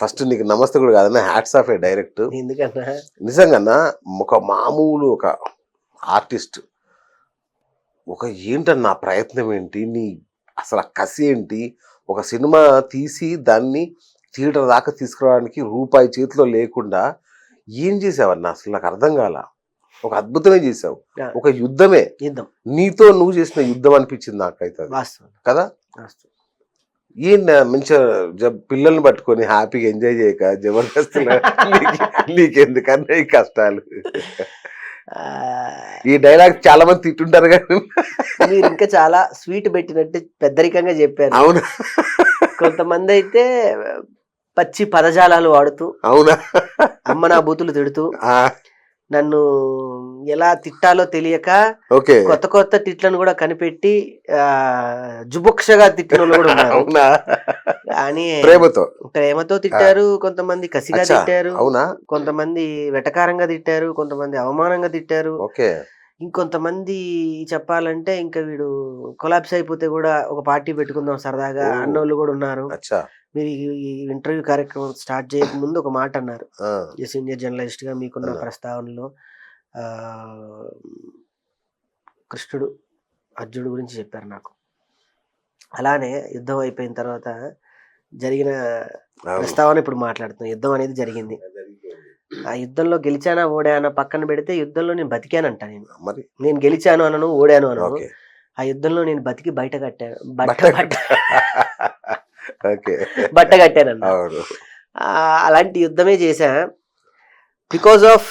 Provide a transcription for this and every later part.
First నీకు నమస్తే కూడా కాదన్నా, హ్యాట్స్ ఆఫ్ ఏ డైరెక్ట్. ఎందుకన్నా నిజంగా ఒక మామూలు ఒక ఆర్టిస్ట్ ఒక ఏంటన్నా ప్రయత్నం ఏంటి, నీ అసలు ఆ కసి ఏంటి, ఒక సినిమా తీసి దాన్ని థియేటర్ దాకా తీసుకురావడానికి రూపాయి చేతిలో లేకుండా ఏం చేసావన్నా, అసలు నాకు అర్థం కాల. ఒక అద్భుతమే చేసావు, ఒక యుద్ధమే, యుద్ధం నీతో నువ్వు చేసిన యుద్ధం అనిపించింది నాకైతే అది. వాస్తవం కదా వాస్తవం. ఏంటి మంచిగా పిల్లల్ని పట్టుకొని హ్యాపీగా ఎంజాయ్ చేయక జబర్దస్త్ నీకెందుకన్నా ఈ కష్టాలు. ఆ, ఈ డైలాగ్ చాలా మంది తిట్టుంటారు కానీ మీరు ఇంకా చాలా స్వీట్ పెట్టినట్టు పెద్దరికంగా చెప్పారు. అవునా కొంతమంది అయితే పచ్చి పదజాలాలు వాడుతూ, అవునా అమ్మ నా బూతులు తిడుతూ, ఆ, నన్ను ఎలా తిట్టాలో తెలియక ఓకే కొత్త కొత్త తిట్లను కూడా కనిపెట్టి జుబుక్షగా తిట్టిన వాళ్ళు కూడా ఉన్నారు. అవునా కానీ ప్రేమతో తిట్టారు, కొంతమంది కసిగా అచ్చా, తిట్టారు, అవునా కొంతమంది వెటకారంగా తిట్టారు, కొంతమంది అవమానంగా తిట్టారు, ఓకే ఇంకొంతమంది చెప్పాలంటే ఇంకా వీడు కొలాప్స్ అయిపోతే కూడా ఒక పార్టీ పెట్టుకుందాం సరదాగా ఓ. అన్నోళ్ళు కూడా ఉన్నారు. అచ్చా మీరు ఈ ఇంటర్వ్యూ కార్యక్రమం స్టార్ట్ చేయక ముందు ఒక మాట అన్నారు, ఆ, సీనియర్ జర్నలిస్ట్ గా మీకున్న అన్నా. ప్రస్తావనలో ఆ కృష్ణుడు అర్జునుడు గురించి చెప్పారు నాకు. అలానే యుద్ధం అయిపోయిన తర్వాత జరిగిన అవును. ప్రస్తావన ఇప్పుడు మాట్లాడుతున్నాం. యుద్ధం అనేది జరిగింది. ఆ యుద్ధంలో గెలిచానా ఓడానా పక్కన పెడితే యుద్ధంలో నేను బతికానంట. మరి నేను గెలిచాను అనను, ఓడాను అనను. ఓకే ఆ యుద్ధంలో నేను బతికి బయట కట్టాను, ఓకే బట్ట కట్టానన్న. అవును అలాంటి యుద్ధమే చేశా. బికాజ్ ఆఫ్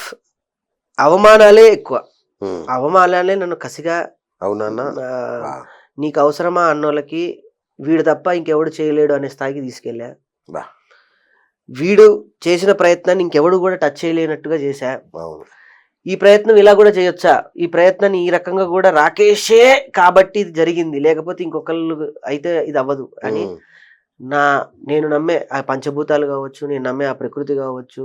అవమానాలే ఎక్కువ. అవమానాలే నన్ను కసిగా అవునన్నా నీకు అవసరమా అన్నోళ్ళకి వీడు తప్ప ఇంకెవడు చేయలేడు అనే స్థాయికి తీసుకెళ్ళా. వీడు చేసిన ప్రయత్నాన్ని ఇంకెవడు కూడా టచ్ చేయలేనట్టుగా చేశా. ఈ ప్రయత్నం ఇలా కూడా చేయొచ్చా, ఈ ప్రయత్నాన్ని ఈ రకంగా కూడా రాకేషే కాబట్టి ఇది జరిగింది, లేకపోతే ఇంకొకళ్ళు అయితే ఇది అవ్వదు అని నేను నమ్మే ఆ పంచభూతాలు కావచ్చు, నేను నమ్మే ఆ ప్రకృతి కావచ్చు,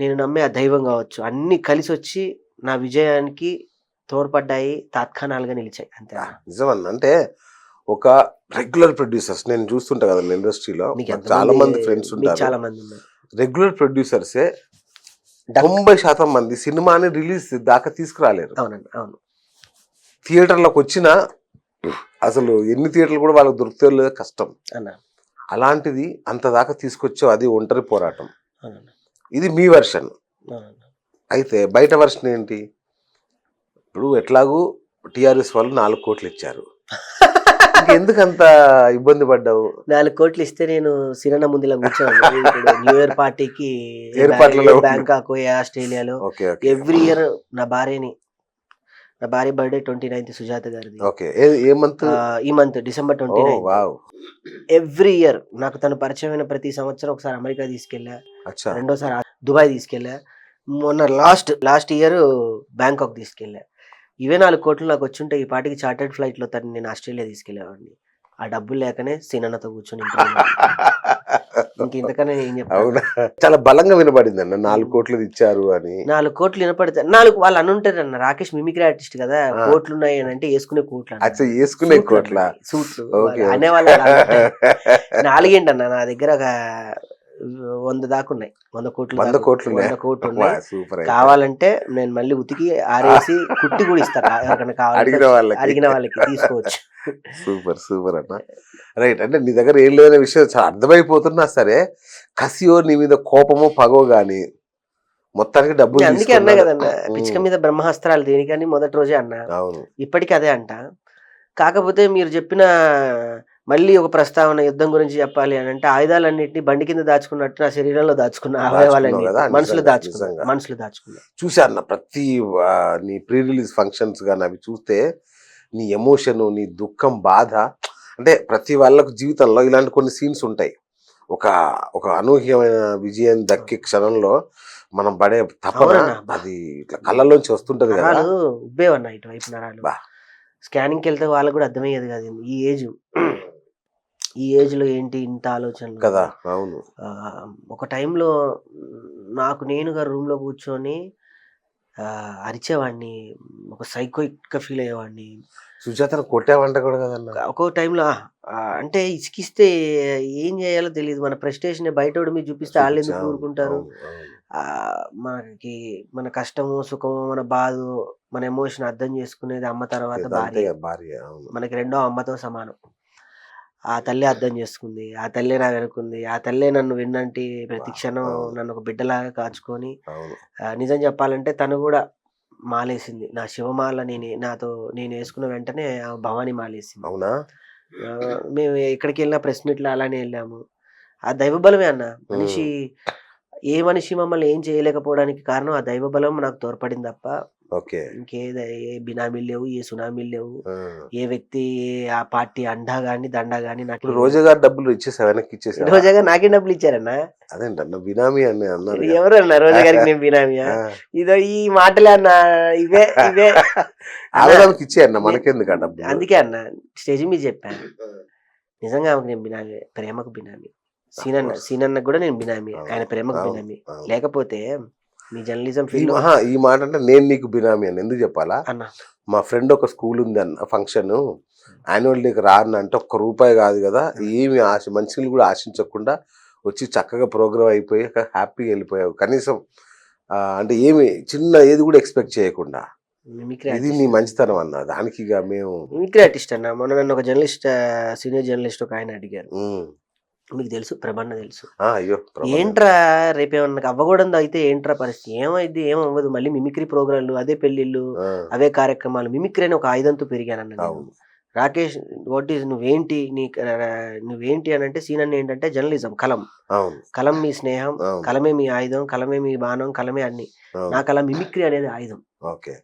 నేను నమ్మే ఆ దైవం కావచ్చు, అన్ని కలిసి వచ్చి నా విజయానికి తోడ్పడ్డాయి, తాత్కాణాలుగా నిలిచాయి అంతే. నిజమన్నా. అంటే ఒక రెగ్యులర్ ప్రొడ్యూసర్స్ నేను చూస్తుంటా కదా ఇండస్ట్రీలో, చాలా మంది ఫ్రెండ్స్ ఉంటారు, చాలా మంది ఉన్నారు. రెగ్యులర్ ప్రొడ్యూసర్సే 90% మంది సినిమాని రిలీజ్ దాకా తీసుకురాలేరు. అవునండి, అవును. థియేటర్లకు వచ్చినా అసలు ఎన్ని థియేటర్లు కూడా వాళ్ళకి దొరికితే లేదు, కష్టం. అలాంటిది అంత దాకా తీసుకొచ్చావు, అది ఒంటరి పోరాటం. ఇది మీ వెర్షన్. అయితే బయట వెర్షన్ ఏంటి? ఇప్పుడు ఎట్లాగూ టిఆర్ఎస్ వాళ్ళు 4 కోట్లు ఇచ్చారు, ఎందుకంత ఇబ్బంది పడ్డావు? 4 కోట్లు ఇస్తే నేను సిరన్న ముందులా కూర్చోను. న్యూ ఇయర్ పార్టీకి బ్యాంకాక్, ఆస్ట్రేలియాలో ఎవ్రీ ఇయర్ నా భార్య బర్త్డే 29th సుజాత గారిది. ఈ మంత్ డిసెంబర్ 29. ఎవ్రీ ఇయర్ నాకు తను పరిచయమైన ప్రతి సంవత్సరం ఒకసారి అమెరికా తీసుకెళ్ళా, రెండోసారి దుబాయ్ తీసుకెళ్ళా, మొన్న లాస్ట్ ఇయర్ బ్యాంకాక్ తీసుకెళ్ళా. ఇవే 4 కోట్లు నాకు వచ్చుంటే ఈ పాటికి చార్టర్డ్ ఫ్లైట్ లో తను నేను ఆస్ట్రేలియా తీసుకెళ్లేవాడిని. ఆ డబ్బులు లేకనే సీనన్నతో కూర్చొని ఇంతకన్నా ఏం చెప్పాను. చాలా బలంగా వినపడింది అన్న 4 కోట్లు ఇచ్చారు అని. 4 కోట్లు వినపడితే 4 వాళ్ళు అనుంటారు అన్న, రాకేష్ మిమిక్రీ ఆర్టిస్ట్ కదా, కోట్లు ఉన్నాయి అని అంటే వేసుకునే కోట్లు, సూట్లు అనేవాళ్ళు. 4 ఏంటన్నా, నా దగ్గర ఒక 100 దాకా ఉన్నాయి, 100 కోట్లు ఉన్నాయి. కావాలంటే నేను మళ్ళీ ఉతికి ఆరేసి కుట్టి కూడా ఇస్తా, ఎవరికైనా కావాలంటే అడిగిన వాళ్ళకి తీసుకోవచ్చు. సూపర్ అన్న. రైట్. అంటే నీ దగ్గర ఏం లేదనే విషయం చాలా అర్థమైపోతున్నా సరే, కసియో నీ మీద కోపమో పగో గాని మొత్తానికి డబ్బులు, అందుకే అన్నా కదన్న, పిచ్చుక మీద బ్రహ్మాస్త్రాలు దేనికని మొదటి రోజే అన్నా, ఇప్పటికీ అదే అంట. కాకపోతే మీరు చెప్పిన మళ్ళీ ఒక ప్రస్తావన యుద్ధం గురించి చెప్పాలి అని అంటే, ఆయుధాలన్నింటినీ బండి కింద దాచుకున్నట్టు నా శరీరంలో దాచుకున్న, అవయవాలన్నీ మనసులో దాచుకున్నా. చూశాను ప్రతి నీ ప్రీ రిలీజ్ ఫంక్షన్స్ గాని అవి చూస్తే నీ ఎమోషన్, నీ దుఃఖం, బాధ, అంటే ప్రతి వాళ్ళకు జీవితంలో ఇలాంటి కొన్ని సీన్స్ ఉంటాయి. ఒక అనూహ్యమైన విజయం దక్కే క్షణంలో మనం పడే తపన అది ఇట్లా కళ్ళలోంచి వస్తుంటది కదా. ఉబ్బేవన్నా ఇటువైపు నరాలు. స్కానింగ్కి వెళ్తే వాళ్ళకు కూడా అర్థమయ్యేది కాదు, ఈ ఏజ్ లో ఏంటి ఇంత ఆలోచనలు కదా. అవును. ఒక టైంలో నాకు నేనుగా రూమ్ లో కూర్చొని అరిచేవాడిని, ఒక సైకోయిక్గా ఫీల్ అయ్యేవాడిని. సుజాతను కొట్టావంట కూడా కదన్నా. ఒక్కో టైంలో అంటే ఇసికిస్తే ఏం చేయాలో తెలియదు. మన ప్రెస్టేషన్ బయటోడి మీద చూపిస్తే వాళ్ళు ఎందుకు ఊరుకుంటారు. మనకి మన కష్టము సుఖము మన బాధ మన ఎమోషన్ అర్థం చేసుకునేది అమ్మ తర్వాత భార్య. మనకి రెండో అమ్మతో సమానం. ఆ తల్లి అర్థం చేసుకుంది, ఆ తల్లే నా వెనుకుంది, ఆ తల్లే నన్ను విన్నంటి ప్రతి క్షణం నన్ను ఒక బిడ్డలాగా కాచుకొని, నిజం చెప్పాలంటే తను కూడా మాలేసింది. నా శివమాల నేను వేసుకున్న వెంటనే భవానీ మాలేసింది. అవునా? మేము ఎక్కడికి వెళ్ళినా ప్రెస్ మీట్లో అలానే వెళ్ళాము. ఆ దైవబలమే అన్న. ఏ మనిషి మమ్మల్ని ఏం చేయలేకపోవడానికి కారణం ఆ దైవబలం నాకు తోడ్పడింది తప్ప ఏ బినామీలు లేవు, ఏ సునామీలు లేవు, ఏ వ్యక్తి ఆ పార్టీ అండా గాని దండా గాని. నాకు రోజా గారు డబ్బులు ఇచ్చేసా, వెనక్కి ఇచ్చేసా. రోజా గారు నాకే డబ్బులు ఇచ్చారన్నా? అదేంటన్నా బినామీ అని అన్నారు. ఎవరు అన్నా రోజా గారికి నేను బినామీయా? ఇదో ఈ మాటలే అన్న, ఇవే ఆవిడకి ఇచ్చేయన్న, మనకెందుకు డబ్బు. అందుకే అన్న స్టేజ్ మీద చెప్పాను, నిజంగా ఆమెకు నేను బినామీ, ప్రేమకు బినామీ. సీనన్న కూడా నేను బినామీ, ఆయన ప్రేమకు బినామీ. లేకపోతే మీ జర్నలిజం ఫీల్డ్ ఈ మాట అంటే నేను నీకు బినామీ అని ఎందుకు చెప్పాలా అన్న? మా ఫ్రెండ్ ఒక స్కూల్ ఉంది అన్న, ఫంక్షన్ యాన్యువల్ డేకి రాను అంటే ₹1 కాదు కదా, ఏమి మంచిగా కూడా ఆశించకుండా వచ్చి చక్కగా ప్రోగ్రామ్ అయిపోయి హ్యాపీగా వెళ్ళిపోయావు. కనీసం అంటే ఏమి చిన్న ఏది కూడా ఎక్స్పెక్ట్ చేయకుండా. ఇది నీ మంచితనం అన్న. దానికి ఇక మేము మిమిక్రీ ఆర్టిస్ట్ అన్న. మొన్న నన్ను ఒక జర్నలిస్ట్, సీనియర్ జర్నలిస్ట్ ఒక ఆయన అడిగారు, మీకు తెలుసు ప్రభన్న తెలుసు, ఏంట్రా రేపేమన్నా అవ్వకూడదు అయితే ఏంట్రా పరిస్థితి, ఏమైంది, ఏమవ్వదు, మళ్ళీ మిమిక్రీ ప్రోగ్రాంలు, అదే పెళ్లిళ్ళు, అవే కార్యక్రమాలు, మిమిక్రీ అని ఒక ఆయుధంతో పెరిగానన్న. రాకేష్ నువ్వేంటి అని అంటే, సీన్ అన్న ఏంటంటే జర్నలిజం, కలం మీ స్నేహం, కలమే మీ ఆయుధం, కలమే మీ బాణం, కలమే అన్ని. నాకు అలా మిమిక్రీ అనేది ఆయుధం.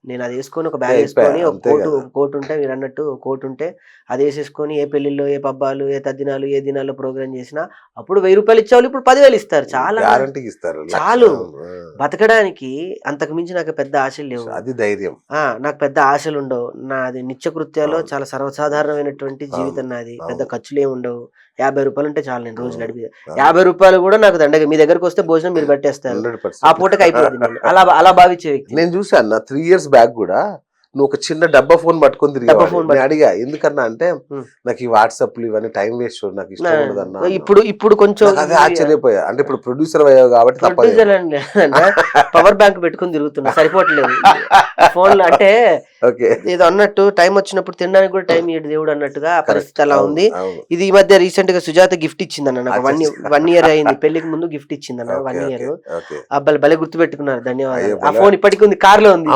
నేను అది వేసుకొని ఒక బ్యాగ్ వేసుకొని ఒక కోట్ ఉంటే, మీరు అన్నట్టు కోట్ ఉంటే అది వేసేసుకొని ఏ పెళ్లిళ్ళు, ఏ పబ్బాలు, ఏ తద్దినాలు, ఏ దినాల్లో ప్రోగ్రామ్ చేసినా అప్పుడు ₹1000 ఇచ్చేవాళ్ళు, ఇప్పుడు 10,000 ఇస్తారు. చాలా చాలు బతకడానికి. అంతకు మించి నాకు పెద్ద ఆశలు లేవు. అది ధైర్యం. నాకు పెద్ద ఆశలు ఉండవు. నాది నిత్యకృత్యాలు చాలా సర్వసాధారణమైనటువంటి జీవితం నాది. పెద్ద ఖర్చులు ఏమి ఉండవు. ₹50 ఉంటే చాలు నేను రోజు గడిపి. ₹50 కూడా నాకు దండగా. మీ దగ్గరకు వస్తే భోజనం మీరు పెట్టేస్తారు, ఆ పూటకి అయిపోతుంది. నేను అలా భావించే వ్యక్తి. నేను చూసాను 3 years బ్యాక్ కూడా నువ్వు ఒక చిన్న డబ్బా ఫోన్ పట్టుకొని తిరిగి అడిగా, ఎందుకన్నా అంటే నాకు ఈ వాట్సాప్లు ఇవన్నీ టైం వేస్ట్, నాకు ఇష్టం ఉండదన్నా. ఇప్పుడు కొంచెం అదే ఆశ్చర్యపోయా. అంటే ఇప్పుడు ప్రొడ్యూసర్ అయ్యావు కాబట్టి పవర్ బ్యాంక్ పెట్టుకుని తిరుగుతున్నా, సరిపోవట్లేదు ఫోన్లు. అంటే ఏదో అన్నట్టు టైం వచ్చినప్పుడు తినడానికి కూడా టైం ఇయ్యడు దేవుడు అన్నట్టుగా ఆ పరిస్థితి అలా ఉంది. ఇది ఈ మధ్య రీసెంట్ గా సుజాత గిఫ్ట్ ఇచ్చిందన్న నాకు. 1 year అయింది, పెళ్లికి ముందు గిఫ్ట్ ఇచ్చిందన్న. 1 year. అబ్బాయి భలే గుర్తు పెట్టుకున్నారు, ధన్యవాదాలు. ఆ ఫోన్ ఇప్పటికి ఉంది, కార్ లో ఉంది,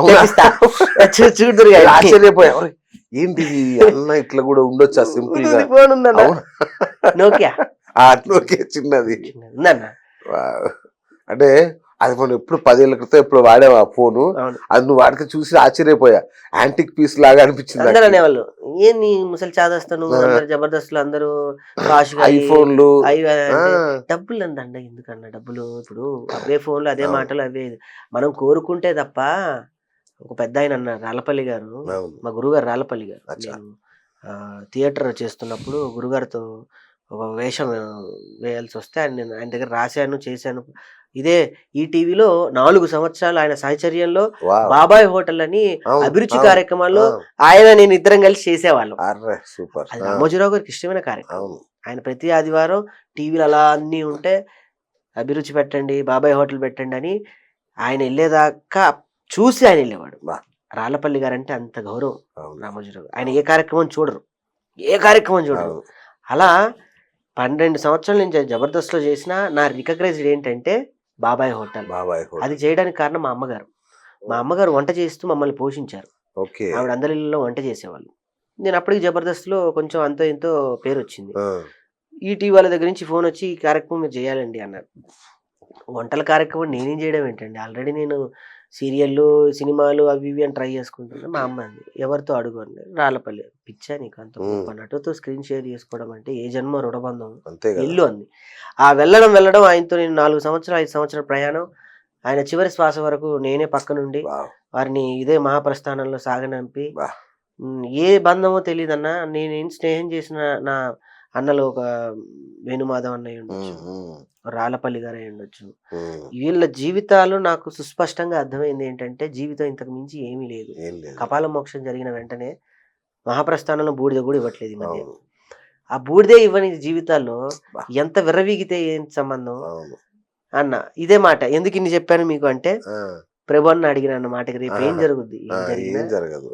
చూడుదురు. ఆశ్చర్యపోయా, ఏంటి అన్న ఇట్లా కూడా ఉండొచ్చా, సింపుల్ గా ఫోన్ ఉందన్న, నోకియా చిన్నది ఉందన్న. అంటే అది మనం ఎప్పుడు 10 ఏళ్ల క్రితం ఎప్పుడు వాడాము ఆ ఫోను. అది నువ్వు వాడితే చూసి ఆశ్చర్యపోయా, యాంటిక్ పీస్ లాగా అనిపించింది. అందరూ అనేవాళ్ళు, ఏంది ముసలి చాదస్తాను, జబర్దస్త్ లో అందరూ ఐఫోన్లు, డబ్బులు అందండ ఎందుకన్నా డబ్బులు. ఇప్పుడు అవే ఫోన్లు, అదే మాటలు, అవే మనం కోరుకుంటే తప్ప. ఒక పెద్ద ఆయన అన్నారు, రాళ్ళపల్లి గారు, మా గురుగారు రాళ్ళపల్లి గారు. నేను థియేటర్ చేస్తున్నప్పుడు గురుగారితో ఒక వేషం వేయాల్సి వస్తే ఆయన దగ్గర రాశాను, చేశాను. ఇదే ఈ టీవీలో 4 సంవత్సరాలు ఆయన సాహచర్యంలో బాబాయ్ హోటల్ అని అభిరుచి కార్యక్రమాల్లో ఆయన నేను ఇద్దరం కలిసి చేసేవాళ్ళం. అది రామోజీరావు గారికి ఇష్టమైన కార్యక్రమం. ఆయన ప్రతి ఆదివారం టీవీలు అలా అన్నీ ఉంటే అభిరుచి పెట్టండి, బాబాయ్ హోటల్ పెట్టండి అని ఆయన వెళ్ళేదాకా చూసి ఆయన వెళ్ళేవాడు. రాళ్ళపల్లి గారు అంటే అంత గౌరవం రామోజీరావు. ఆయన ఏ కార్యక్రమం చూడరు. అలా 12 సంవత్సరాలు నేను జబర్దస్త్ లో చేసిన నా రికగ్నైజ్డ్ ఏంటంటే బాబాయ్ హోటల్. అది చేయడానికి కారణం మా అమ్మగారు వంట చేస్తూ మమ్మల్ని పోషించారు. ఆవిడ అందరి ఇళ్ళలో వంట చేసేవాళ్ళు. నేను అప్పటికి జబర్దస్త్ లో కొంచెం అంతో ఎంతో పేరు వచ్చింది. ఈటీవీ వాళ్ళ దగ్గర నుంచి ఫోన్ వచ్చి, ఈ కార్యక్రమం మీరు చేయాలండి అన్నారు. వంటల కార్యక్రమం నేనేం చేయడం ఏంటండి, ఆల్రెడీ నేను సీరియళ్ళు, సినిమాలు అవి ఇవి అని ట్రై చేసుకుంటున్నా. మా అమ్మ అంది, ఎవరితో అడుగు అని. రాళ్ళపల్లి, పిచ్చా నీకు అంత నటుతో స్క్రీన్ షేర్ చేసుకోవడం అంటే ఏ జన్మ రుణబంధం, ఇల్లు అంది. ఆ వెళ్ళడం ఆయనతో నేను 4 సంవత్సరాలు 5 సంవత్సరాల ప్రయాణం. ఆయన చివరి శ్వాస వరకు నేనే పక్క నుండి వారిని ఇదే మహాప్రస్థానంలో సాగనంపి, ఏ బంధమో తెలియదన్నా, నేనేం స్నేహం చేసిన నా అన్నలో ఒక వేణుమాధవ్ అన్నయ్య ఉండొచ్చు, రాళ్ళపల్లి గారు అయి ఉండొచ్చు. వీళ్ళ జీవితాలు నాకు సుస్పష్టంగా అర్థమైంది ఏంటంటే జీవితం ఇంతకు మించి ఏమీ లేదు. కపాల మోక్షం జరిగిన వెంటనే మహాప్రస్థానంలో బూడిద కూడా ఇవ్వట్లేదు ఈ మధ్య. ఆ బూడిదే ఇవ్వని జీవితాల్లో ఎంత విర్రవీగితే ఏం సంబంధం అన్న. ఇదే మాట ఎందుకు ఇన్ని చెప్పాను మీకు అంటే ప్రభు అన్న అడిగిన అన్న మాటకి రేపు ఏం జరుగుద్ది, ఏం జరగదు.